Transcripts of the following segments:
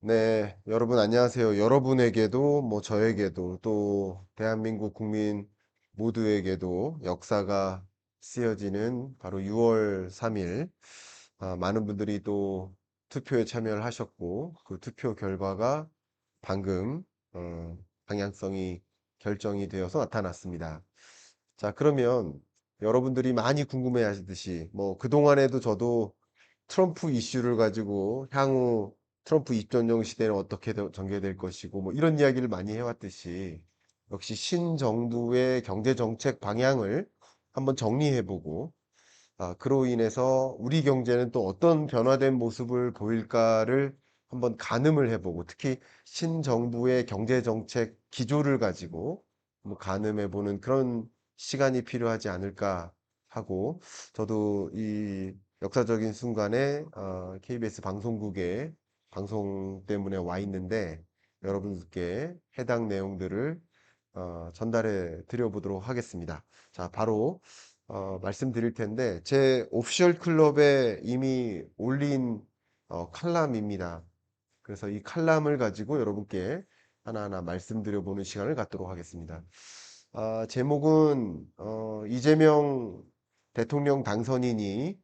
네, 여러분 안녕하세요. 여러분에게도 저에게도 또 대한민국 국민 모두에게도 역사가 쓰여지는 바로 6월 3일 많은 분들이 또 투표에 참여를 하셨고 그 투표 결과가 방금 어, 방향성이 결정이 되어서 나타났습니다. 자, 그러면 여러분들이 많이 궁금해 하시듯이 그동안에도 저도 트럼프 이슈를 가지고 향후 트럼프 입전용 시대는 어떻게 전개될 것이고 이런 이야기를 많이 해왔듯이 역시 신정부의 경제정책 방향을 한번 정리해보고 그로 인해서 우리 경제는 또 어떤 변화된 모습을 보일까를 한번 가늠을 해보고 특히 신정부의 경제정책 기조를 가지고 가늠해보는 그런 시간이 필요하지 않을까 하고 저도 이 역사적인 순간에 KBS 방송국에 방송 때문에 와 있는데 여러분께 해당 내용들을 전달해 드려보도록 하겠습니다. 자, 바로 말씀드릴 텐데 제 오피셜 클럽에 이미 올린 칼럼입니다. 그래서 이 칼럼을 가지고 여러분께 하나하나 말씀드려 보는 시간을 갖도록 하겠습니다. 제목은 이재명 대통령 당선인이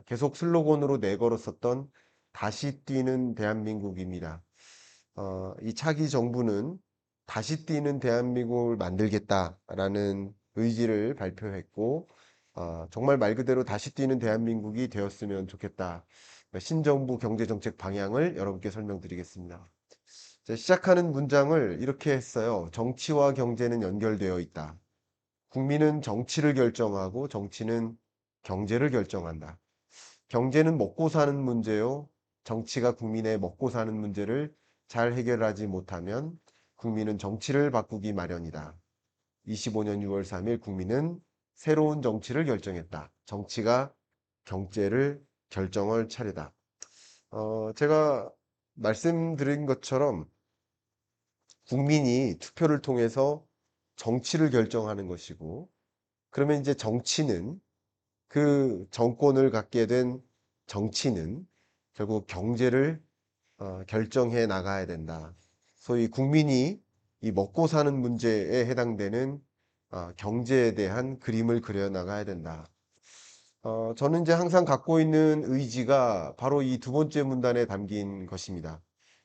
계속 슬로건으로 내걸었었던 다시 뛰는 대한민국입니다. 이 차기 정부는 다시 뛰는 대한민국을 만들겠다라는 의지를 발표했고, 정말 말 그대로 다시 뛰는 대한민국이 되었으면 좋겠다. 신정부 경제정책 방향을 여러분께 설명드리겠습니다. 자, 시작하는 문장을 이렇게 했어요. 정치와 경제는 연결되어 있다. 국민은 정치를 결정하고 정치는 경제를 결정한다. 경제는 먹고 사는 문제요. 정치가 국민의 먹고 사는 문제를 잘 해결하지 못하면 국민은 정치를 바꾸기 마련이다. 25년 6월 3일 국민은 새로운 정치를 결정했다. 정치가 경제를 결정할 차례다. 제가 말씀드린 것처럼 국민이 투표를 통해서 정치를 결정하는 것이고, 그러면 이제 정치는 그 정권을 갖게 된 정치는 결국 경제를 결정해 나가야 된다. 소위 국민이 이 먹고 사는 문제에 해당되는 경제에 대한 그림을 그려 나가야 된다. 저는 이제 항상 갖고 있는 의지가 바로 이 두 번째 문단에 담긴 것입니다.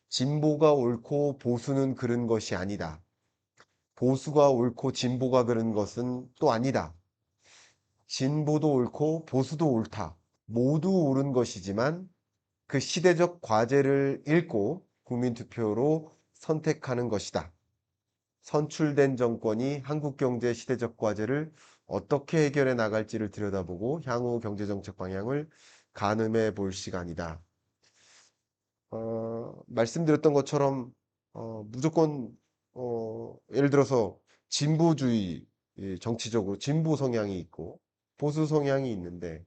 진보가 옳고 보수는 그른 것이 아니다. 보수가 옳고 진보가 그른 것은 또 아니다. 진보도 옳고 보수도 옳다. 모두 옳은 것이지만 그 시대적 과제를 읽고 국민투표로 선택하는 것이다. 선출된 정권이 한국 경제 시대적 과제를 어떻게 해결해 나갈지를 들여다보고 향후 경제정책 방향을 가늠해 볼 시간이다. 말씀드렸던 것처럼 무조건 예를 들어서 진보주의 정치적으로 진보 성향이 있고 보수 성향이 있는데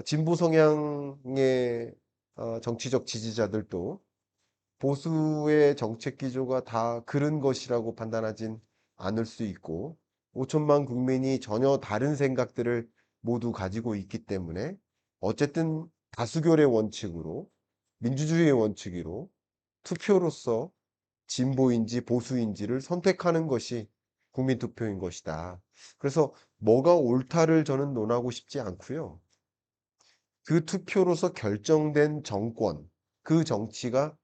진보 성향의 정치적 지지자들도 보수의 정책 기조가 다 그른 것이라고 판단하진 않을 수 있고 5천만 국민이 전혀 다른 생각들을 모두 가지고 있기 때문에 어쨌든 다수결의 원칙으로 민주주의의 원칙으로 투표로서 진보인지 보수인지를 선택하는 것이 국민투표인 것이다. 그래서 뭐가 옳다를 저는 논하고 싶지 않고요. 그 투표로서 결정된 정권, 그 정치가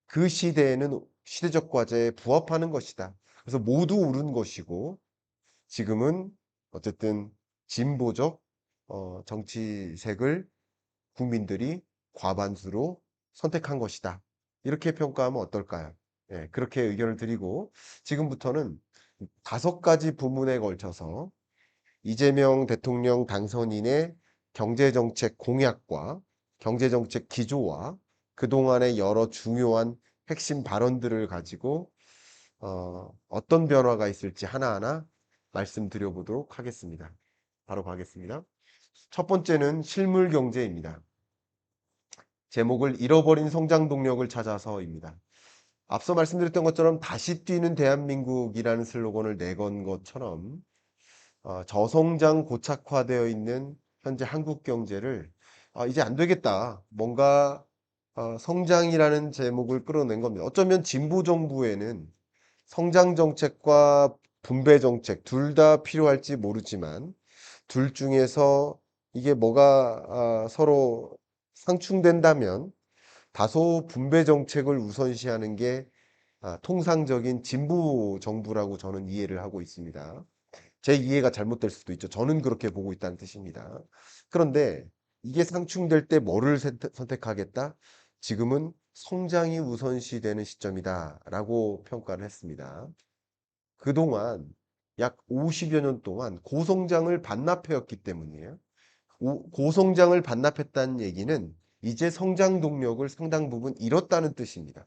그 시대에는 시대적 과제에 부합하는 것이다. 그래서 모두 옳은 것이고 지금은 어쨌든 진보적 정치색을 국민들이 과반수로 선택한 것이다. 이렇게 평가하면 어떨까요? 예, 그렇게 의견을 드리고 지금부터는 5가지 부문에 걸쳐서 이재명 대통령 당선인의 경제정책 공약과 경제정책 기조와 그동안의 여러 중요한 핵심 발언들을 가지고 어떤 변화가 있을지 하나하나 말씀드려 보도록 하겠습니다. 바로 가겠습니다. 첫 번째는 실물 경제입니다. 제목을 잃어버린 성장 동력을 찾아서입니다. 앞서 말씀드렸던 것처럼 다시 뛰는 대한민국이라는 슬로건을 내건 것처럼 저성장 고착화되어 있는 현재 한국 경제를 이제 안 되겠다. 뭔가 성장이라는 제목을 끌어낸 겁니다. 어쩌면 진보 정부에는 성장 정책과 분배 정책 둘 다 필요할지 모르지만 둘 중에서 이게 뭐가 서로 상충된다면 다소 분배 정책을 우선시하는 게 통상적인 진보 정부라고 저는 이해를 하고 있습니다. 제 이해가 잘못될 수도 있죠. 저는 그렇게 보고 있다는 뜻입니다. 그런데 이게 상충될 때 뭐를 선택하겠다? 지금은 성장이 우선시되는 시점이다라고 평가를 했습니다. 그동안 약 50여 년 동안 고성장을 반납해왔기 때문이에요. 고성장을 반납했다는 얘기는 이제 성장 동력을 상당 부분 잃었다는 뜻입니다.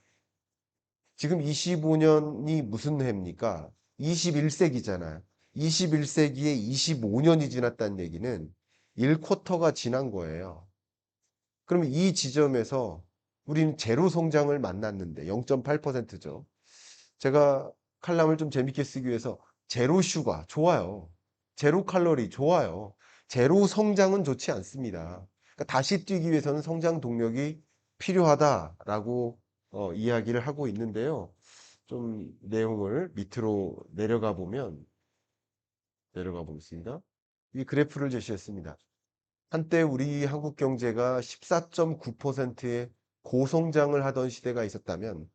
지금 25년이 무슨 해입니까? 21세기잖아요. 21세기에 25년이 지났다는 얘기는 1쿼터가 지난 거예요. 그러면 이 지점에서 우리는 제로 성장을 만났는데 0.8%죠. 제가 칼럼을 좀 재밌게 쓰기 위해서 제로 슈가 좋아요. 제로 칼로리 좋아요. 제로 성장은 좋지 않습니다. 그러니까 다시 뛰기 위해서는 성장 동력이 필요하다라고 이야기를 하고 있는데요. 좀 내용을 밑으로 내려가 보겠습니다. 이 그래프를 제시했습니다. 한때 우리 한국 경제가 14.9%의 고성장을 하던 시대가 있었다면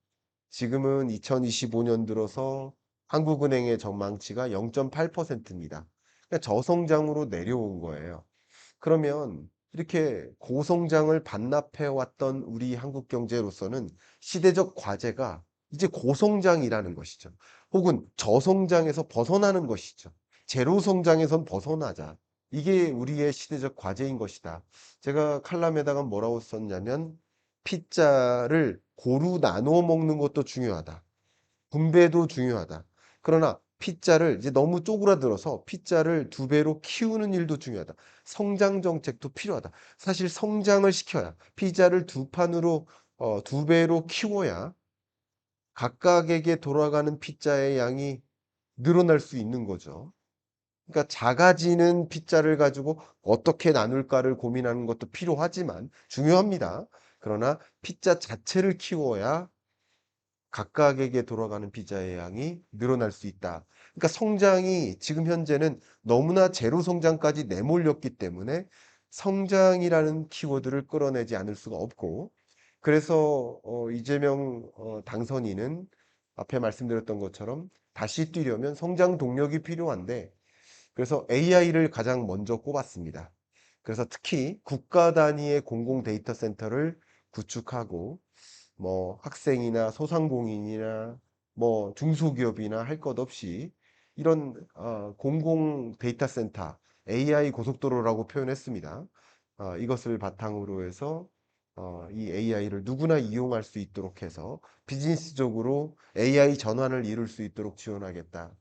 지금은 2025년 들어서 한국은행의 전망치가 0.8%입니다. 그러니까 저성장으로 내려온 거예요. 그러면 이렇게 고성장을 반납해 왔던 우리 한국 경제로서는 시대적 과제가 이제 고성장이라는 것이죠. 혹은 저성장에서 벗어나는 것이죠. 제로 성장에선 벗어나자. 이게 우리의 시대적 과제인 것이다. 제가 칼럼에다가 뭐라고 썼냐면 피자를 고루 나누어 먹는 것도 중요하다. 분배도 중요하다. 그러나 피자를 이제 너무 쪼그라들어서 피자를 두 배로 키우는 일도 중요하다. 성장 정책도 필요하다. 사실 성장을 시켜야 피자를 두 판으로 두 배로 키워야 각각에게 돌아가는 피자의 양이 늘어날 수 있는 거죠. 그러니까 작아지는 피자를 가지고 어떻게 나눌까를 고민하는 것도 필요하지만 중요합니다. 그러나 피자 자체를 키워야 각각에게 돌아가는 피자의 양이 늘어날 수 있다. 그러니까 성장이 지금 현재는 너무나 제로 성장까지 내몰렸기 때문에 성장이라는 키워드를 끌어내지 않을 수가 없고, 그래서 이재명 당선인은 앞에 말씀드렸던 것처럼 다시 뛰려면 성장 동력이 필요한데, 그래서 AI를 가장 먼저 꼽았습니다. 그래서 특히 국가 단위의 공공 데이터 센터를 구축하고 뭐 학생이나 소상공인이나 뭐 중소기업이나 할 것 없이 이런 공공 데이터 센터 AI 고속도로라고 표현했습니다. 이것을 바탕으로 해서 이 AI를 누구나 이용할 수 있도록 해서 비즈니스적으로 AI 전환을 이룰 수 있도록 지원하겠다.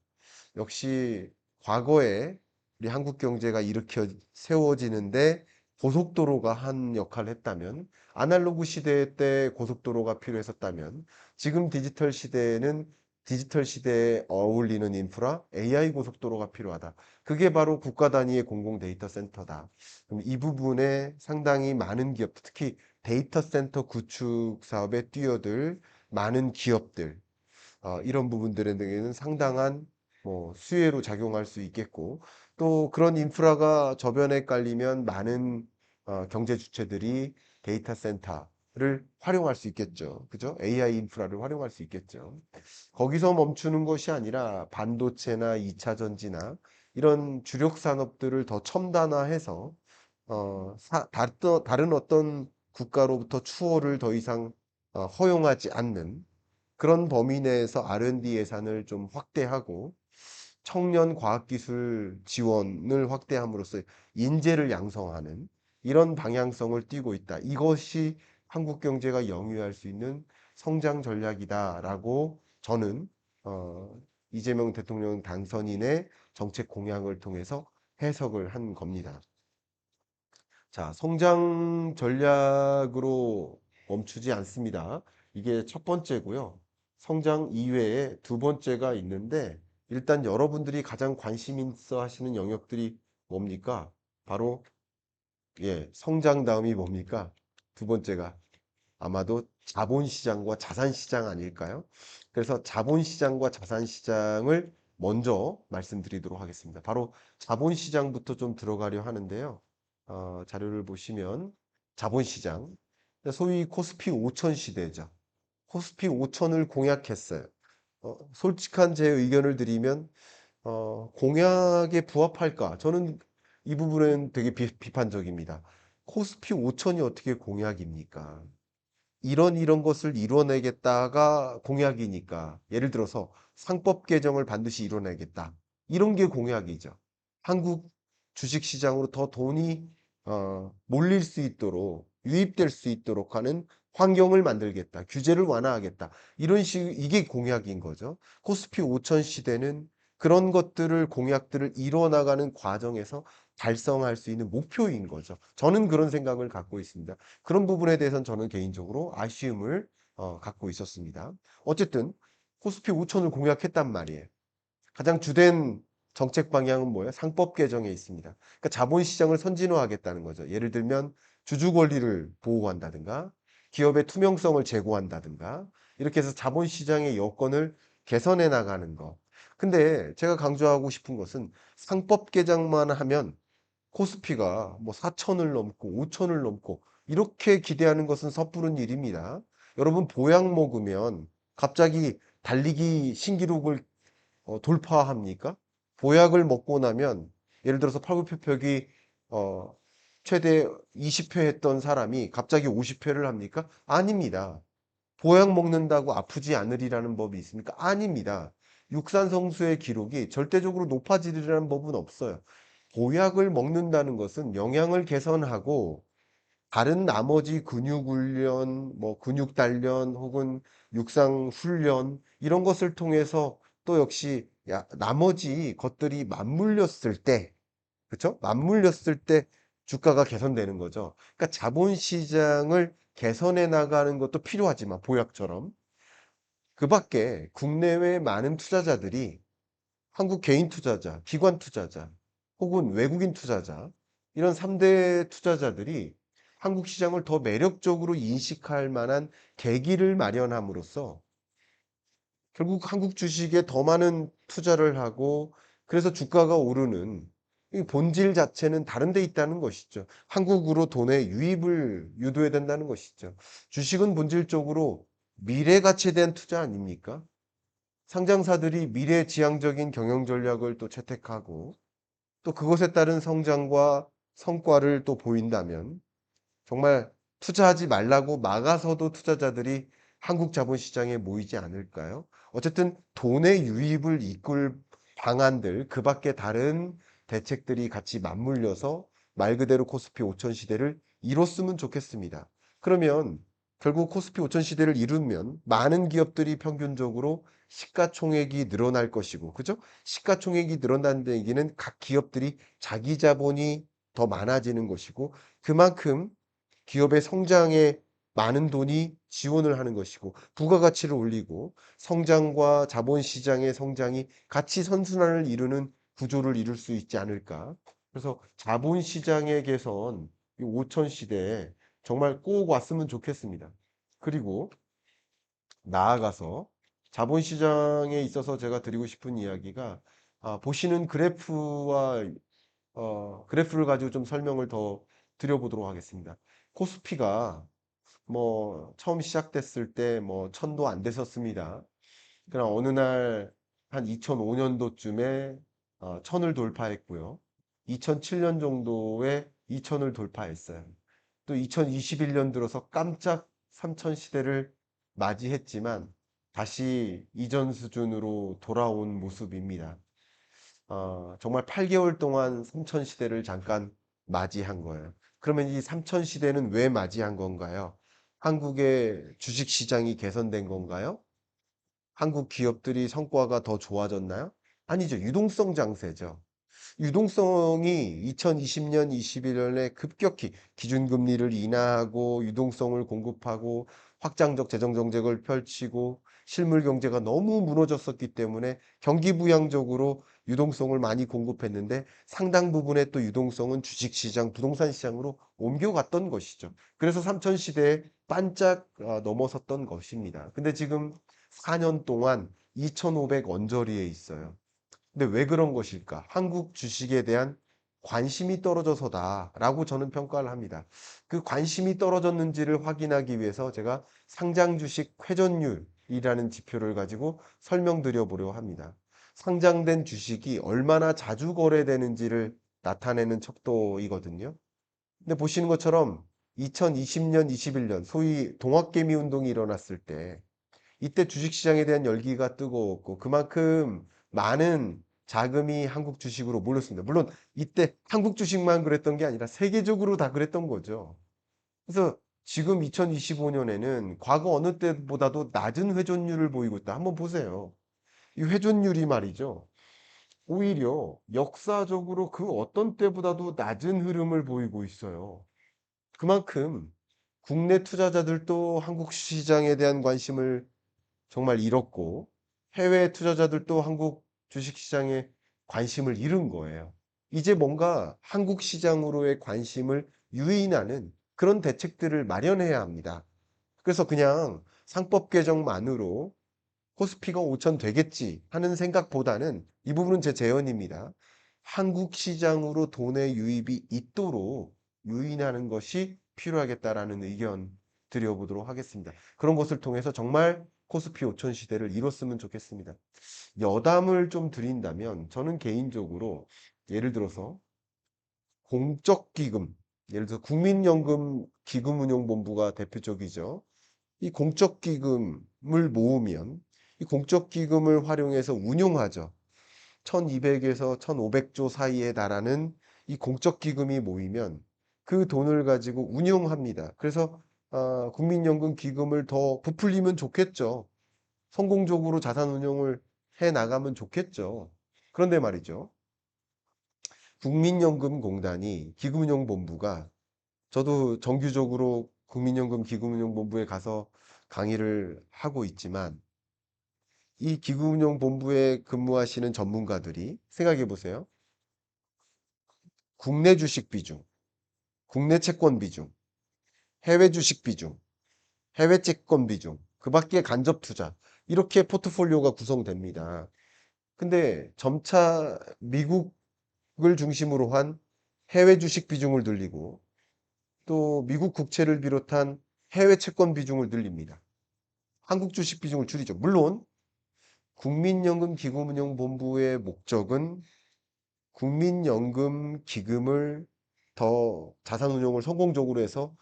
역시 과거에 우리 한국 경제가 일으켜 세워지는데 고속도로가 한 역할을 했다면, 아날로그 시대 때 고속도로가 필요했었다면, 지금 디지털 시대에는 디지털 시대에 어울리는 인프라 AI 고속도로가 필요하다. 그게 바로 국가 단위의 공공 데이터 센터다. 그럼 이 부분에 상당히 많은 기업, 특히 데이터 센터 구축 사업에 뛰어들 많은 기업들, 이런 부분들에는 상당한 뭐 수혜로 작용할 수 있겠고, 또 그런 인프라가 저변에 깔리면 많은 경제 주체들이 데이터 센터를 활용할 수 있겠죠. 그죠? AI 인프라를 활용할 수 있겠죠. 거기서 멈추는 것이 아니라 반도체나 2차 전지나 이런 주력 산업들을 더 첨단화해서 다른 어떤 국가로부터 추호를 더 이상 허용하지 않는 그런 범위 내에서 R&D 예산을 좀 확대하고 청년 과학기술 지원을 확대함으로써 인재를 양성하는 이런 방향성을 띠고 있다. 이것이 한국 경제가 영위할 수 있는 성장 전략이다라고 저는 이재명 대통령 당선인의 정책 공약을 통해서 해석을 한 겁니다. 자, 성장 전략으로 멈추지 않습니다. 이게 첫 번째고요. 성장 이외에 두 번째가 있는데, 일단 여러분들이 가장 관심 있어 하시는 영역들이 뭡니까? 바로 성장 다음이 뭡니까? 두 번째가 아마도 자본시장과 자산시장 아닐까요? 그래서 자본시장과 자산시장을 먼저 말씀드리도록 하겠습니다. 바로 자본시장부터 좀 들어가려 하는데요. 자료를 보시면 자본시장, 소위 코스피 5천 시대죠. 코스피 5천을 공약했어요. 솔직한 제 의견을 드리면 공약에 부합할까? 저는 이 부분은 되게 비판적입니다. 코스피 5천이 어떻게 공약입니까? 이런 것을 이뤄내겠다가 공약이니까. 예를 들어서 상법 개정을 반드시 이뤄내겠다. 이런 게 공약이죠. 한국 주식시장으로 더 돈이 몰릴 수 있도록, 유입될 수 있도록 하는 환경을 만들겠다. 규제를 완화하겠다. 이런 이게 공약인 거죠. 코스피 5천 시대는 그런 것들을, 공약들을 이뤄나가는 과정에서 달성할 수 있는 목표인 거죠. 저는 그런 생각을 갖고 있습니다. 그런 부분에 대해서는 저는 개인적으로 아쉬움을 갖고 있었습니다. 어쨌든 코스피 5천을 공약했단 말이에요. 가장 주된 정책 방향은 뭐예요? 상법 개정에 있습니다. 그러니까 자본시장을 선진화하겠다는 거죠. 예를 들면 주주 권리를 보호한다든가 기업의 투명성을 제고한다든가 이렇게 해서 자본시장의 여건을 개선해 나가는 거. 근데 제가 강조하고 싶은 것은 상법 개정만 하면 코스피가 뭐 4천을 넘고 5천을 넘고 이렇게 기대하는 것은 섣부른 일입니다. 여러분 보약 먹으면 갑자기 달리기 신기록을 돌파합니까? 보약을 먹고 나면 예를 들어서 팔굽혀펴기 어, 최대 20회 했던 사람이 갑자기 50회를 합니까? 아닙니다. 보약 먹는다고 아프지 않으리라는 법이 있습니까? 아닙니다. 육산성수의 기록이 절대적으로 높아지리라는 법은 없어요. 보약을 먹는다는 것은 영양을 개선하고 다른 나머지 근육 훈련, 뭐 근육 단련 혹은 육상 훈련 이런 것을 통해서 또 역시 나머지 것들이 맞물렸을 때, 그렇죠? 맞물렸을 때 주가가 개선되는 거죠. 그러니까 자본시장을 개선해 나가는 것도 필요하지만 보약처럼 그 밖에 국내외 많은 투자자들이 한국 개인 투자자, 기관 투자자, 혹은 외국인 투자자, 이런 3대 투자자들이 한국 시장을 더 매력적으로 인식할 만한 계기를 마련함으로써 결국 한국 주식에 더 많은 투자를 하고 그래서 주가가 오르는 이 본질 자체는 다른 데 있다는 것이죠. 한국으로 돈의 유입을 유도해야 된다는 것이죠. 주식은 본질적으로 미래 가치에 대한 투자 아닙니까? 상장사들이 미래지향적인 경영 전략을 또 채택하고 또 그것에 따른 성장과 성과를 또 보인다면 정말 투자하지 말라고 막아서도 투자자들이 한국 자본시장에 모이지 않을까요? 어쨌든 돈의 유입을 이끌 방안들, 그 밖에 다른 대책들이 같이 맞물려서 말 그대로 코스피 5천 시대를 이뤘으면 좋겠습니다. 그러면 결국 코스피 5천 시대를 이루면 많은 기업들이 평균적으로 시가총액이 늘어날 것이고, 그죠? 시가총액이 늘어난다는 얘기는 각 기업들이 자기 자본이 더 많아지는 것이고, 그만큼 기업의 성장에 많은 돈이 지원을 하는 것이고 부가가치를 올리고 성장과 자본시장의 성장이 같이 선순환을 이루는 구조를 이룰 수 있지 않을까. 그래서 자본시장의 개선, 이 5천 시대에 정말 꼭 왔으면 좋겠습니다. 그리고 나아가서 자본시장에 있어서 제가 드리고 싶은 이야기가 보시는 그래프를 가지고 좀 설명을 더 드려보도록 하겠습니다. 코스피가 뭐 처음 시작됐을 때 뭐 천도 안 됐었습니다. 그럼 어느 날 한 2005년도쯤에 천을 돌파했고요. 2007년 정도에 2000을 돌파했어요. 또 2021년 들어서 깜짝 3000 시대를 맞이했지만 다시 이전 수준으로 돌아온 모습입니다. 정말 8개월 동안 3000 시대를 잠깐 맞이한 거예요. 그러면 이 3000 시대는 왜 맞이한 건가요? 한국의 주식 시장이 개선된 건가요? 한국 기업들이 성과가 더 좋아졌나요? 아니죠. 유동성 장세죠. 유동성이 2020년, 21년에 급격히 기준금리를 인하하고 유동성을 공급하고 확장적 재정 정책을 펼치고 실물 경제가 너무 무너졌었기 때문에 경기 부양적으로 유동성을 많이 공급했는데 상당 부분의 또 유동성은 주식시장, 부동산 시장으로 옮겨갔던 것이죠. 그래서 삼천 시대에 반짝 넘어섰던 것입니다. 근데 지금 4년 동안 2,500 언저리에 있어요. 근데 왜 그런 것일까? 한국 주식에 대한 관심이 떨어져서다라고 저는 평가를 합니다. 그 관심이 떨어졌는지를 확인하기 위해서 제가 상장 주식 회전율이라는 지표를 가지고 설명드려 보려 합니다. 상장된 주식이 얼마나 자주 거래되는지를 나타내는 척도이거든요. 근데 보시는 것처럼 2020년, 21년 소위 동학개미 운동이 일어났을 때 이때 주식시장에 대한 열기가 뜨거웠고 그만큼 많은 자금이 한국 주식으로 몰렸습니다. 물론 이때 한국 주식만 그랬던 게 아니라 세계적으로 다 그랬던 거죠. 그래서 지금 2025년에는 과거 어느 때보다도 낮은 회전율을 보이고 있다. 한번 보세요. 이 회전율이 말이죠. 오히려 역사적으로 그 어떤 때보다도 낮은 흐름을 보이고 있어요. 그만큼 국내 투자자들도 한국 시장에 대한 관심을 정말 잃었고 해외 투자자들도 한국 주식시장에 관심을 잃은 거예요. 이제 뭔가 한국 시장으로의 관심을 유인하는 그런 대책들을 마련해야 합니다. 그래서 그냥 상법 개정만으로 코스피가 5천 되겠지 하는 생각보다는 이 부분은 제 제언입니다. 한국 시장으로 돈의 유입이 있도록 유인하는 것이 필요하겠다라는 의견 드려보도록 하겠습니다. 그런 것을 통해서 정말 코스피 5천 시대를 이뤘으면 좋겠습니다. 여담을 좀 드린다면 저는 개인적으로 예를 들어서 공적 기금, 예를 들어서 국민연금 기금운용본부가 대표적이죠. 이 공적 기금을 모으면 이 공적 기금을 활용해서 운용하죠. 1200에서 1500조 사이에 달하는 이 공적 기금이 모이면 그 돈을 가지고 운용합니다. 그래서 국민연금 기금을 더 부풀리면 좋겠죠. 성공적으로 자산 운용을 해 나가면 좋겠죠. 그런데 말이죠. 국민연금공단이 기금운용본부가 저도 정규적으로 국민연금 기금운용본부에 가서 강의를 하고 있지만 이 기금운용본부에 근무하시는 전문가들이 생각해 보세요. 국내 주식 비중, 국내 채권 비중, 해외 주식 비중, 해외 채권 비중, 그 밖에 간접 투자. 이렇게 포트폴리오가 구성됩니다. 근데 점차 미국을 중심으로 한 해외 주식 비중을 늘리고 또 미국 국채를 비롯한 해외 채권 비중을 늘립니다. 한국 주식 비중을 줄이죠. 물론 국민연금 기금운용본부의 목적은 국민연금 기금을 더 자산 운용을 성공적으로 해서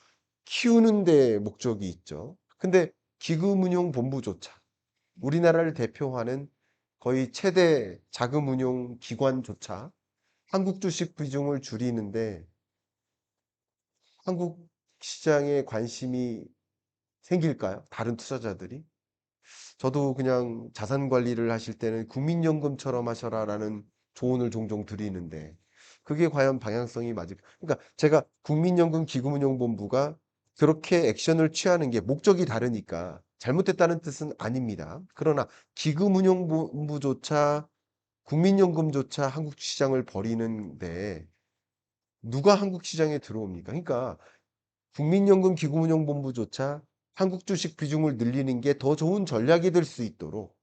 키우는 데 목적이 있죠. 근데 기금운용본부조차 우리나라를 대표하는 거의 최대 자금운용 기관조차 한국 주식 비중을 줄이는데 한국 시장에 관심이 생길까요? 다른 투자자들이? 저도 그냥 자산 관리를 하실 때는 국민연금처럼 하셔라라는 조언을 종종 드리는데 그게 과연 방향성이 맞을까? 그러니까 제가 국민연금 기금운용본부가 그렇게 액션을 취하는 게 목적이 다르니까 잘못됐다는 뜻은 아닙니다. 그러나 기금운용본부조차 국민연금조차 한국 시장을 버리는데 누가 한국 시장에 들어옵니까? 그러니까 국민연금 기금운용본부조차 한국 주식 비중을 늘리는 게 더 좋은 전략이 될 수 있도록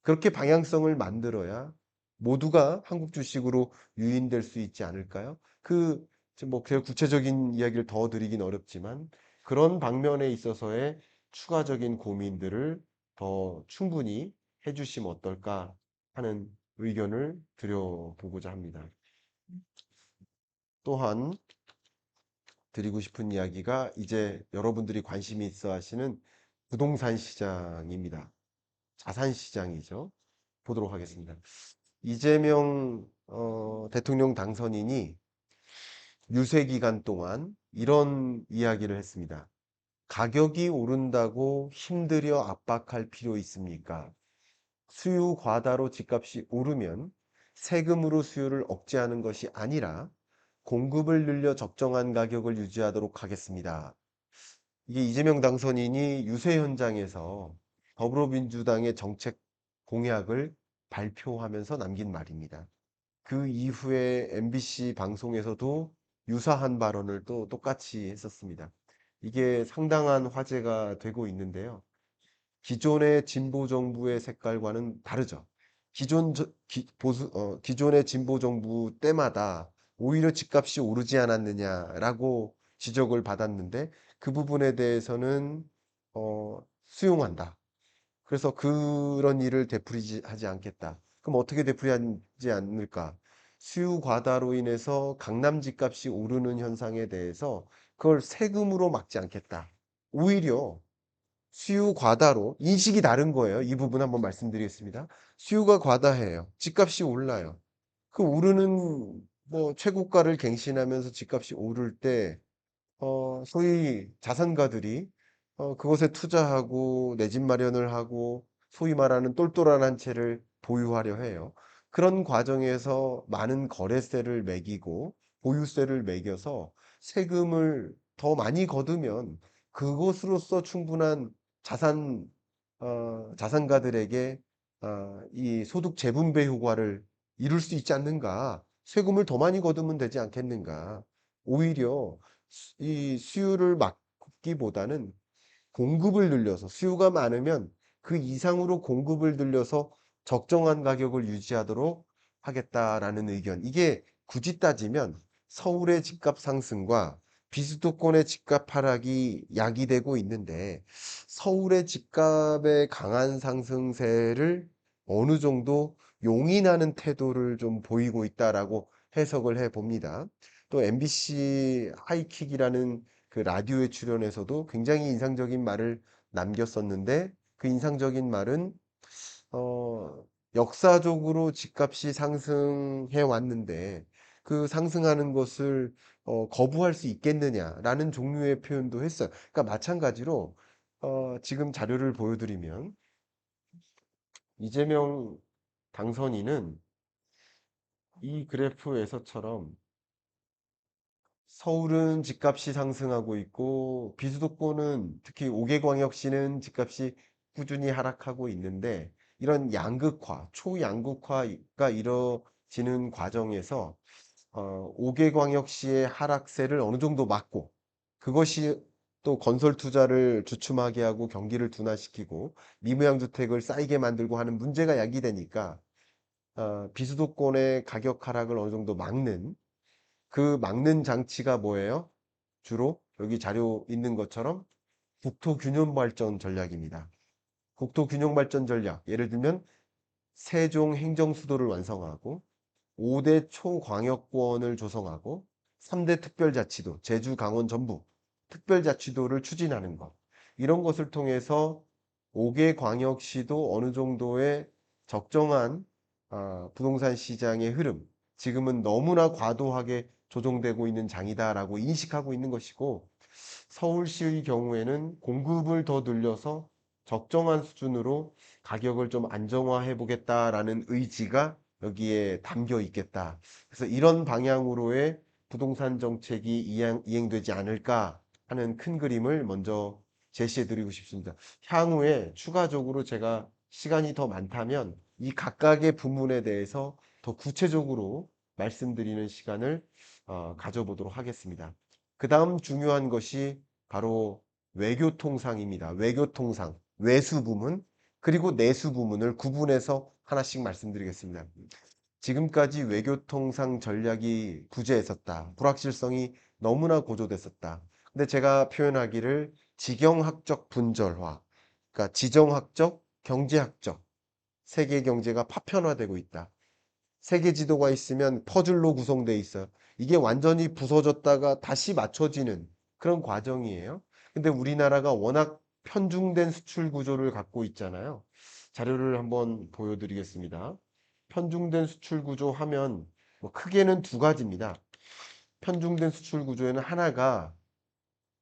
그렇게 방향성을 만들어야 모두가 한국 주식으로 유인될 수 있지 않을까요? 뭐, 제가 구체적인 이야기를 더 드리긴 어렵지만 그런 방면에 있어서의 추가적인 고민들을 더 충분히 해주시면 어떨까 하는 의견을 드려보고자 합니다. 또한 드리고 싶은 이야기가 이제 여러분들이 관심이 있어 하시는 부동산 시장입니다. 자산 시장이죠. 보도록 하겠습니다. 이재명 대통령 당선인이 유세 기간 동안 이런 이야기를 했습니다. 가격이 오른다고 힘들여 압박할 필요 있습니까? 수요 과다로 집값이 오르면 세금으로 수요를 억제하는 것이 아니라 공급을 늘려 적정한 가격을 유지하도록 하겠습니다. 이게 이재명 당선인이 유세 현장에서 더불어민주당의 정책 공약을 발표하면서 남긴 말입니다. 그 이후에 MBC 방송에서도 유사한 발언을 또 똑같이 했었습니다. 이게 상당한 화제가 되고 있는데요. 기존의 진보 정부의 색깔과는 다르죠. 기존의 진보 정부 때마다 오히려 집값이 오르지 않았느냐라고 지적을 받았는데 그 부분에 대해서는 수용한다. 그래서 그런 일을 되풀이하지 않겠다. 그럼 어떻게 되풀이하지 않을까? 수요 과다로 인해서 강남 집값이 오르는 현상에 대해서 그걸 세금으로 막지 않겠다. 오히려 수요 과다로 인식이 다른 거예요. 이 부분 한번 말씀드리겠습니다. 수요가 과다해요. 집값이 올라요. 그 오르는 뭐 최고가를 갱신하면서 집값이 오를 때 소위 자산가들이 그것에 투자하고 내 집 마련을 하고 소위 말하는 똘똘한 한 채를 보유하려 해요. 그런 과정에서 많은 거래세를 매기고 보유세를 매겨서 세금을 더 많이 거두면 그것으로써 충분한 자산 자산가들에게 이 소득 재분배 효과를 이룰 수 있지 않는가? 세금을 더 많이 거두면 되지 않겠는가? 오히려 이 수요를 막기보다는 공급을 늘려서 수요가 많으면 그 이상으로 공급을 늘려서 적정한 가격을 유지하도록 하겠다라는 의견. 이게 굳이 따지면 서울의 집값 상승과 비수도권의 집값 하락이 야기되고 있는데 서울의 집값의 강한 상승세를 어느 정도 용인하는 태도를 좀 보이고 있다라고 해석을 해 봅니다. 또 MBC 하이킥이라는 그 라디오에 출연해서도 굉장히 인상적인 말을 남겼었는데 그 인상적인 말은 어 역사적으로 집값이 상승해 왔는데 그 상승하는 것을 거부할 수 있겠느냐라는 종류의 표현도 했어요. 그러니까 마찬가지로 지금 자료를 보여드리면 이재명 당선인은 이 그래프에서처럼 서울은 집값이 상승하고 있고 비수도권은 특히 5개 광역시는 집값이 꾸준히 하락하고 있는데 이런 양극화, 초양극화가 이뤄지는 과정에서 5개 광역시의 하락세를 어느 정도 막고 그것이 또 건설 투자를 주춤하게 하고 경기를 둔화시키고 미무양 주택을 쌓이게 만들고 하는 문제가 야기되니까 비수도권의 가격 하락을 어느 정도 막는 그 막는 장치가 뭐예요? 주로 여기 자료 있는 것처럼 국토 균형 발전 전략입니다. 국토 균형 발전 전략. 예를 들면 세종 행정수도를 완성하고 5대 초광역권을 조성하고 3대 특별자치도, 제주, 강원, 전북 특별자치도를 추진하는 것. 이런 것을 통해서 5개 광역시도 어느 정도의 적정한 부동산 시장의 흐름, 지금은 너무나 과도하게 조정되고 있는 장이다라고 인식하고 있는 것이고 서울시의 경우에는 공급을 더 늘려서 적정한 수준으로 가격을 좀 안정화해 보겠다라는 의지가 여기에 담겨 있겠다. 그래서 이런 방향으로의 부동산 정책이 이행되지 않을까 하는 큰 그림을 먼저 제시해 드리고 싶습니다. 향후에 추가적으로 제가 시간이 더 많다면 이 각각의 부문에 대해서 더 구체적으로 말씀드리는 시간을 가져보도록 하겠습니다. 그 다음 중요한 것이 바로 외교통상입니다. 외교통상, 외수 부문, 그리고 내수 부문을 구분해서 하나씩 말씀드리겠습니다. 지금까지 외교통상 전략이 부재했었다. 불확실성이 너무나 고조됐었다. 근데 제가 표현하기를 지경학적 분절화, 그러니까 지정학적, 경제학적, 세계 경제가 파편화되고 있다. 세계 지도가 있으면 퍼즐로 구성되어 있어요. 이게 완전히 부서졌다가 다시 맞춰지는 그런 과정이에요. 근데 우리나라가 워낙 편중된 수출 구조를 갖고 있잖아요. 자료를 한번 보여드리겠습니다. 편중된 수출 구조 하면 뭐 크게는 두 가지입니다. 편중된 수출 구조에는 하나가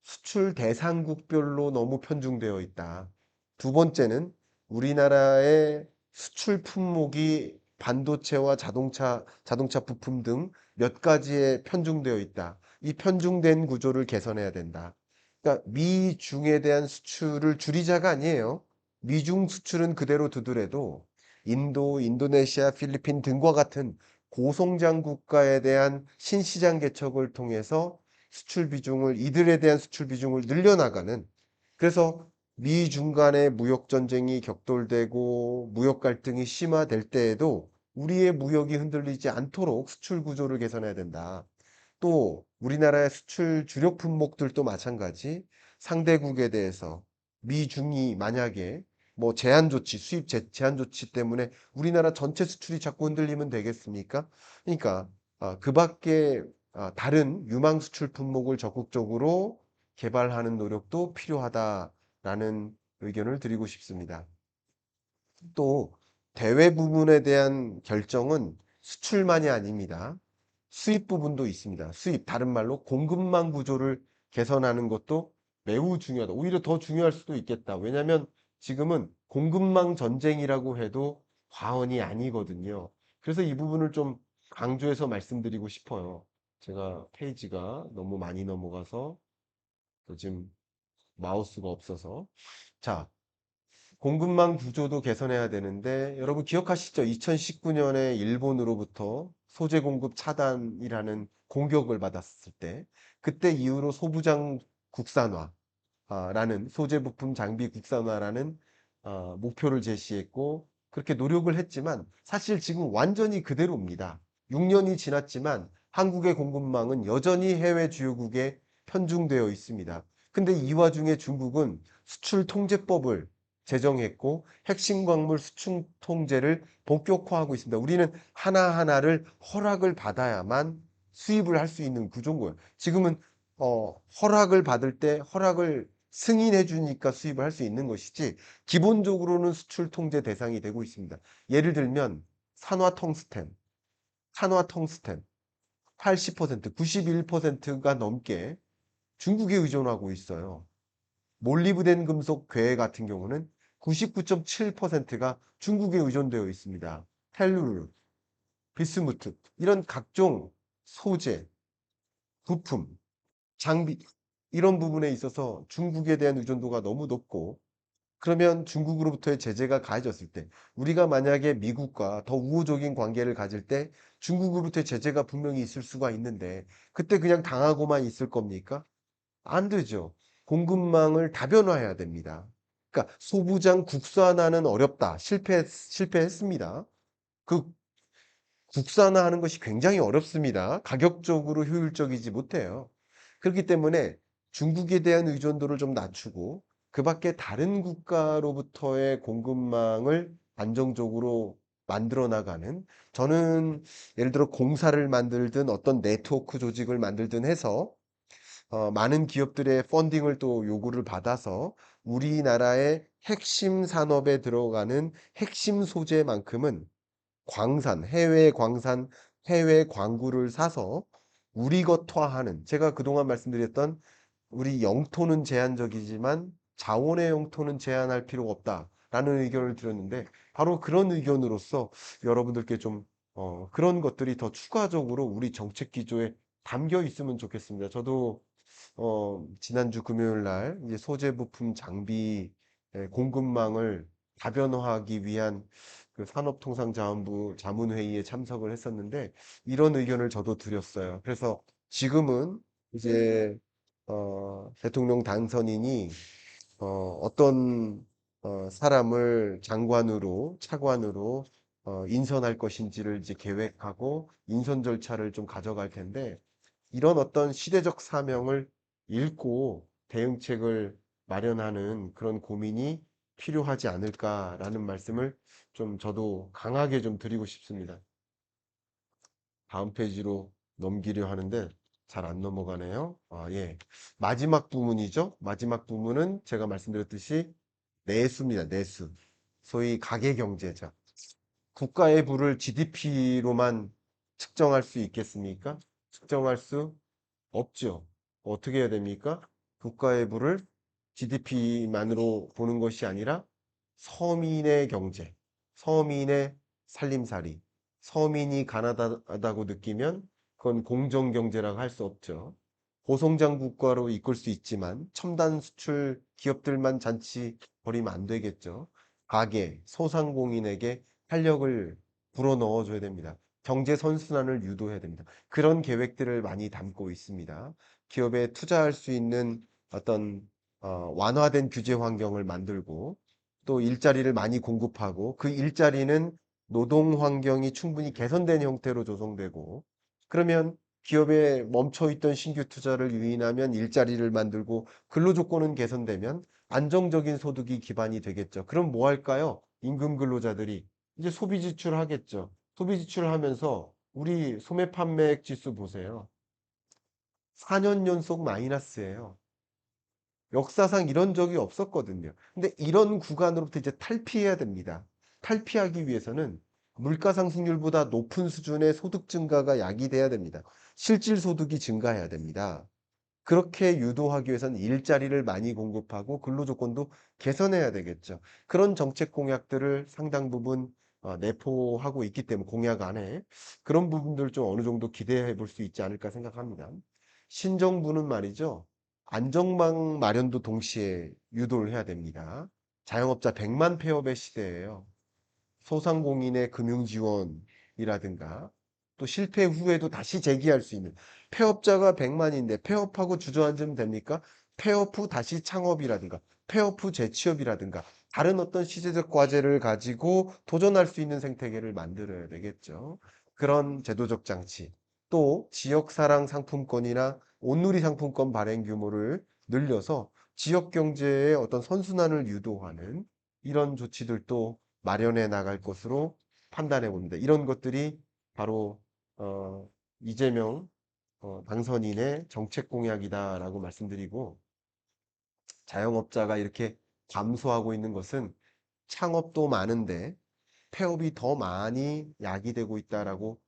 수출 대상국별로 너무 편중되어 있다. 두 번째는 우리나라의 수출 품목이 반도체와 자동차 부품 등 몇 가지에 편중되어 있다. 이 편중된 구조를 개선해야 된다. 그러니까 미중에 대한 수출을 줄이자가 아니에요. 미중 수출은 그대로 두더라도 인도, 인도네시아, 필리핀 등과 같은 고성장 국가에 대한 신시장 개척을 통해서 수출 비중을 이들에 대한 수출 비중을 늘려나가는 그래서 미중 간의 무역 전쟁이 격돌되고 무역 갈등이 심화될 때에도 우리의 무역이 흔들리지 않도록 수출 구조를 개선해야 된다. 또 우리나라의 수출 주력 품목들도 마찬가지 상대국에 대해서 미중이 만약에 뭐 제한 조치, 수입 제한 조치 때문에 우리나라 전체 수출이 자꾸 흔들리면 되겠습니까? 그러니까 그 밖에 다른 유망 수출 품목을 적극적으로 개발하는 노력도 필요하다라는 의견을 드리고 싶습니다. 또 대외 부분에 대한 결정은 수출만이 아닙니다. 수입 부분도 있습니다. 수입, 다른 말로 공급망 구조를 개선하는 것도 매우 중요하다. 오히려 더 중요할 수도 있겠다. 왜냐하면 지금은 공급망 전쟁이라고 해도 과언이 아니거든요. 그래서 이 부분을 좀 강조해서 말씀드리고 싶어요. 제가 페이지가 너무 많이 넘어가서 요즘 마우스가 없어서. 자, 공급망 구조도 개선해야 되는데 여러분 기억하시죠? 2019년에 일본으로부터 소재 공급 차단이라는 공격을 받았을 때 그때 이후로 소부장 국산화라는 소재 부품 장비 국산화라는 목표를 제시했고 그렇게 노력을 했지만 사실 지금 완전히 그대로입니다. 6년이 지났지만 한국의 공급망은 여전히 해외 주요국에 편중되어 있습니다. 근데 이 와중에 중국은 수출 통제법을 제정했고 핵심 광물 수출 통제를 본격화하고 있습니다. 우리는 하나하나를 허락을 받아야만 수입을 할 수 있는 구조인 거예요. 지금은 허락을 받을 때 허락을 승인해 주니까 수입을 할 수 있는 것이지 기본적으로는 수출 통제 대상이 되고 있습니다. 예를 들면 산화 텅스텐 80%, 91%가 넘게 중국에 의존하고 있어요. 몰리브덴 금속 괴 같은 경우는 99.7%가 중국에 의존되어 있습니다. 텔루르, 비스무트 이런 각종 소재, 부품, 장비 이런 부분에 있어서 중국에 대한 의존도가 너무 높고 그러면 중국으로부터의 제재가 가해졌을 때 우리가 만약에 미국과 더 우호적인 관계를 가질 때 중국으로부터의 제재가 분명히 있을 수가 있는데 그때 그냥 당하고만 있을 겁니까? 안 되죠. 공급망을 다변화해야 됩니다. 그러니까 소부장 국산화는 어렵다. 실패했습니다. 그 국산화하는 것이 굉장히 어렵습니다. 가격적으로 효율적이지 못해요. 그렇기 때문에 중국에 대한 의존도를 좀 낮추고 그 밖에 다른 국가로부터의 공급망을 안정적으로 만들어 나가는 저는 예를 들어 공사를 만들든 어떤 네트워크 조직을 만들든 해서 많은 기업들의 펀딩을 또 요구를 받아서 우리나라의 핵심 산업에 들어가는 핵심 소재만큼은 광산, 해외 광구를 사서 우리 것화하는 제가 그동안 말씀드렸던 우리 영토는 제한적이지만 자원의 영토는 제한할 필요가 없다라는 의견을 드렸는데 바로 그런 의견으로서 여러분들께 좀 그런 것들이 더 추가적으로 우리 정책 기조에 담겨 있으면 좋겠습니다. 저도 지난주 금요일 날 이제 소재 부품 장비 공급망을 다변화하기 위한 그 산업통상자원부 자문회의에 참석을 했었는데 이런 의견을 저도 드렸어요. 그래서 지금은 이제 대통령 당선인이 어떤 사람을 장관으로 차관으로 인선할 것인지를 이제 계획하고 인선 절차를 좀 가져갈 텐데 이런 어떤 시대적 사명을 읽고 대응책을 마련하는 그런 고민이 필요하지 않을까라는 말씀을 좀 저도 강하게 좀 드리고 싶습니다. 다음 페이지로 넘기려 하는데 잘 안 넘어가네요. 예. 마지막 부문이죠. 마지막 부문은 제가 말씀드렸듯이 내수입니다. 내수. 소위 가계경제자. 국가의 부를 GDP로만 측정할 수 있겠습니까? 측정할 수 없죠. 어떻게 해야 됩니까? 국가의 부를 GDP만으로 보는 것이 아니라 서민의 경제, 서민의 살림살이, 서민이 가난하다고 느끼면 그건 공정경제라고 할 수 없죠. 고성장 국가로 이끌 수 있지만 첨단 수출 기업들만 잔치 버리면 안 되겠죠. 가계, 소상공인에게 활력을 불어넣어 줘야 됩니다. 경제 선순환을 유도해야 됩니다. 그런 계획들을 많이 담고 있습니다. 기업에 투자할 수 있는 어떤 완화된 규제 환경을 만들고 또 일자리를 많이 공급하고 그 일자리는 노동 환경이 충분히 개선된 형태로 조성되고 그러면 기업에 멈춰 있던 신규 투자를 유인하면 일자리를 만들고 근로 조건은 개선되면 안정적인 소득이 기반이 되겠죠. 그럼 뭐 할까요? 임금 근로자들이 이제 소비 지출하겠죠. 소비 지출하면서 우리 소매 판매액 지수 보세요. 4년 연속 마이너스예요. 역사상 이런 적이 없었거든요. 근데 이런 구간으로부터 이제 탈피해야 됩니다. 탈피하기 위해서는 물가 상승률보다 높은 수준의 소득 증가가 야기돼야 됩니다. 실질 소득이 증가해야 됩니다. 그렇게 유도하기 위해서는 일자리를 많이 공급하고 근로 조건도 개선해야 되겠죠. 그런 정책 공약들을 상당 부분 내포하고 있기 때문에 공약 안에 그런 부분들 좀 어느 정도 기대해 볼 수 있지 않을까 생각합니다. 신정부는 말이죠. 안정망 마련도 동시에 유도를 해야 됩니다. 자영업자 100만 폐업의 시대예요. 소상공인의 금융 지원이라든가 또 실패 후에도 다시 재기할 수 있는 폐업자가 100만인데 폐업하고 주저앉으면 됩니까? 폐업 후 다시 창업이라든가 폐업 후 재취업이라든가 다른 어떤 시대적 과제를 가지고 도전할 수 있는 생태계를 만들어야 되겠죠. 그런 제도적 장치 또 지역사랑 상품권이나 온누리 상품권 발행 규모를 늘려서 지역 경제의 어떤 선순환을 유도하는 이런 조치들도 마련해 나갈 것으로 판단해 봅니다. 이런 것들이 바로 이재명 당선인의 정책 공약이다라고 말씀드리고 자영업자가 이렇게 감소하고 있는 것은 창업도 많은데 폐업이 더 많이 야기되고 있다라고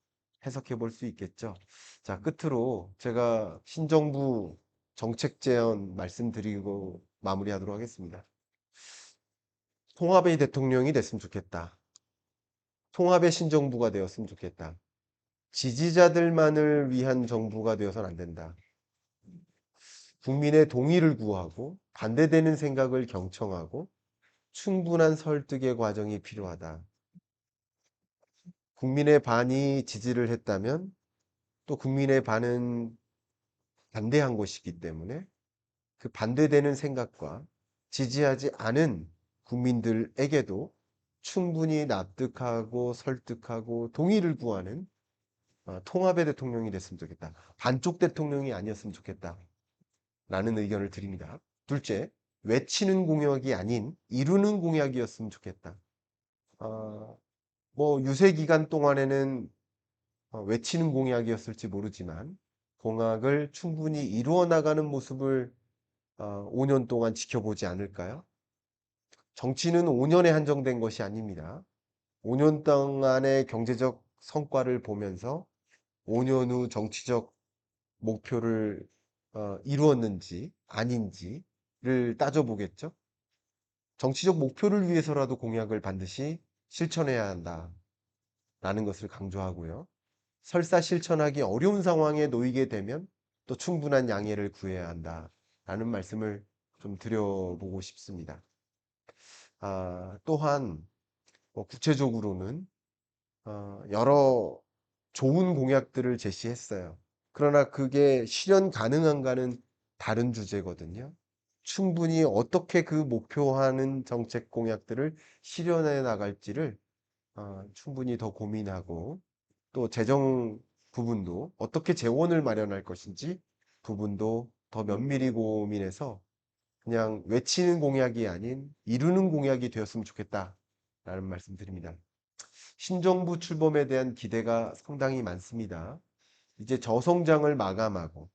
해석해 볼 수 있겠죠. 자, 끝으로 제가 신정부 정책 제안 말씀드리고 마무리하도록 하겠습니다. 통합의 대통령이 됐으면 좋겠다. 통합의 신정부가 되었으면 좋겠다. 지지자들만을 위한 정부가 되어서는 안 된다. 국민의 동의를 구하고 반대되는 생각을 경청하고 충분한 설득의 과정이 필요하다. 국민의 반이 지지를 했다면 또 국민의 반은 반대한 것이기 때문에 그 반대되는 생각과 지지하지 않은 국민들에게도 충분히 납득하고 설득하고 동의를 구하는 통합의 대통령이 됐으면 좋겠다. 반쪽 대통령이 아니었으면 좋겠다. 라는 의견을 드립니다. 둘째, 외치는 공약이 아닌 이루는 공약이었으면 좋겠다. 뭐 유세 기간 동안에는 외치는 공약이었을지 모르지만 공약을 충분히 이루어 나가는 모습을 5년 동안 지켜보지 않을까요? 정치는 5년에 한정된 것이 아닙니다. 5년 동안의 경제적 성과를 보면서 5년 후 정치적 목표를 이루었는지 아닌지를 따져보겠죠. 정치적 목표를 위해서라도 공약을 반드시 실천해야 한다라는 것을 강조하고요. 설사 실천하기 어려운 상황에 놓이게 되면 또 충분한 양해를 구해야 한다라는 말씀을 좀 드려보고 싶습니다. 또한 뭐 구체적으로는 여러 좋은 공약들을 제시했어요. 그러나 그게 실현 가능한가는 다른 주제거든요. 충분히 어떻게 그 목표하는 정책 공약들을 실현해 나갈지를 충분히 더 고민하고 또 재정 부분도 어떻게 재원을 마련할 것인지 부분도 더 면밀히 고민해서 그냥 외치는 공약이 아닌 이루는 공약이 되었으면 좋겠다라는 말씀드립니다. 신정부 출범에 대한 기대가 상당히 많습니다. 이제 저성장을 마감하고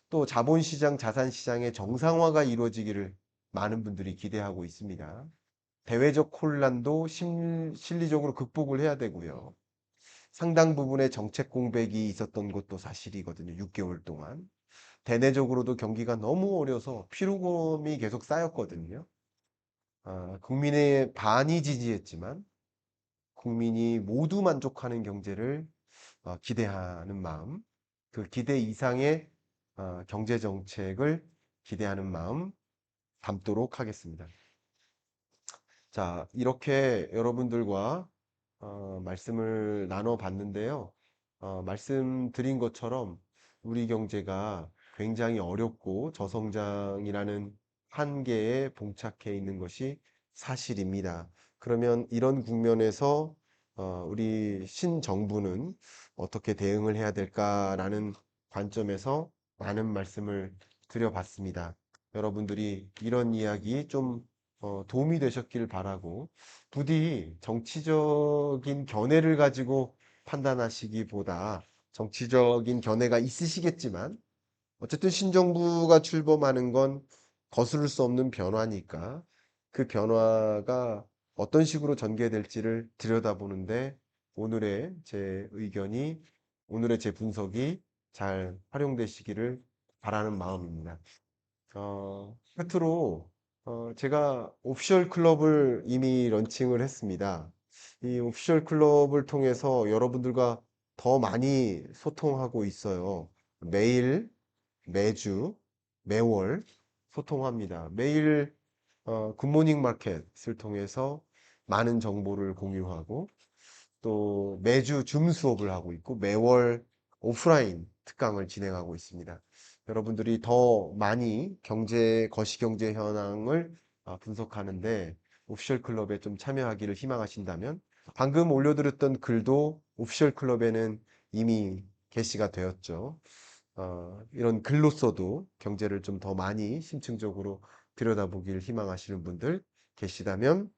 또 자본시장, 자산시장의 정상화가 이루어지기를 많은 분들이 기대하고 있습니다. 대외적 혼란도 실리적으로 극복을 해야 되고요. 상당 부분의 정책 공백이 있었던 것도 사실이거든요. 6개월 동안. 대내적으로도 경기가 너무 어려서 피로감이 계속 쌓였거든요. 국민의 반이 지지했지만 국민이 모두 만족하는 경제를 기대하는 마음, 그 기대 이상의 경제 정책을 기대하는 마음 담도록 하겠습니다. 자, 이렇게 여러분들과 말씀을 나눠봤는데요. 말씀드린 것처럼 우리 경제가 굉장히 어렵고 저성장이라는 한계에 봉착해 있는 것이 사실입니다. 그러면 이런 국면에서 우리 신정부는 어떻게 대응을 해야 될까라는 관점에서 많은 말씀을 드려봤습니다. 여러분들이 이런 이야기 좀 도움이 되셨길 바라고, 부디 정치적인 견해를 가지고 판단하시기보다, 정치적인 견해가 있으시겠지만 어쨌든 신정부가 출범하는 건 거스를 수 없는 변화니까 그 변화가 어떤 식으로 전개될지를 들여다보는데 오늘의 제 의견이, 오늘의 제 분석이 잘 활용되시기를 바라는 마음입니다. 끝으로 제가 오피셜 클럽을 이미 런칭을 했습니다. 이 오피셜 클럽을 통해서 여러분들과 더 많이 소통하고 있어요. 매일, 매주, 매월 소통합니다. 매일 굿모닝 마켓을 통해서 많은 정보를 공유하고, 또 매주 줌 수업을 하고 있고, 매월 오프라인 특강을 진행하고 있습니다. 여러분들이 더 많이 거시경제 현황을 분석하는데 오피셜 클럽에 좀 참여하기를 희망하신다면, 방금 올려드렸던 글도 오피셜 클럽에는 이미 게시가 되었죠. 이런 글로써도 경제를 좀 더 많이 심층적으로 들여다보길 희망하시는 분들 계시다면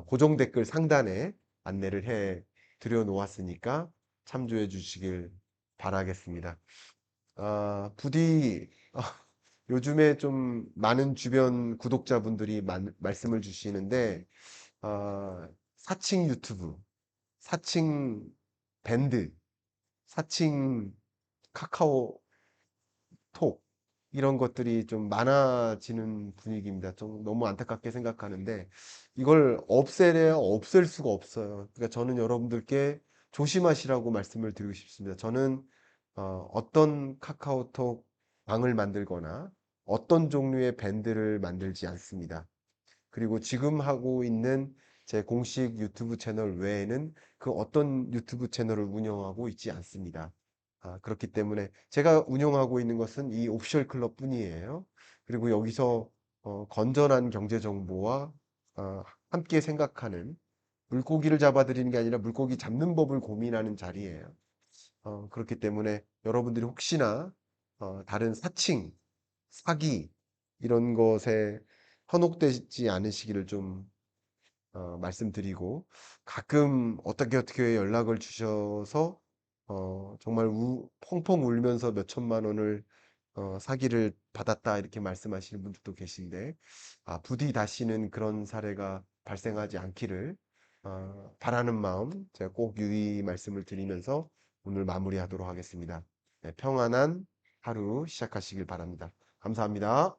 고정 댓글 상단에 안내를 해 드려 놓았으니까 참조해 주시길 바라겠습니다. 부디 요즘에 좀 많은 주변 구독자분들이 말씀을 주시는데, 사칭 유튜브, 사칭 밴드, 사칭 카카오 톡, 이런 것들이 좀 많아지는 분위기입니다. 좀 너무 안타깝게 생각하는데 이걸 없애려야 없앨 수가 없어요. 그러니까 저는 여러분들께 조심하시라고 말씀을 드리고 싶습니다. 저는 어떤 카카오톡 방을 만들거나 어떤 종류의 밴드를 만들지 않습니다. 그리고 지금 하고 있는 제 공식 유튜브 채널 외에는 그 어떤 유튜브 채널을 운영하고 있지 않습니다. 그렇기 때문에 제가 운영하고 있는 것은 이 오피셜 클럽 뿐이에요. 그리고 여기서 건전한 경제 정보와 함께 생각하는, 물고기를 잡아드리는 게 아니라 물고기 잡는 법을 고민하는 자리예요. 그렇기 때문에 여러분들이 혹시나 다른 사칭, 사기 이런 것에 현혹되지 않으시기를 좀 말씀드리고, 가끔 어떻게 연락을 주셔서 정말 펑펑 울면서 몇 천만 원을 사기를 받았다 이렇게 말씀하시는 분들도 계신데, 부디 다시는 그런 사례가 발생하지 않기를 바라는 마음 제가 꼭 유의 말씀을 드리면서 오늘 마무리하도록 하겠습니다. 네, 평안한 하루 시작하시길 바랍니다. 감사합니다.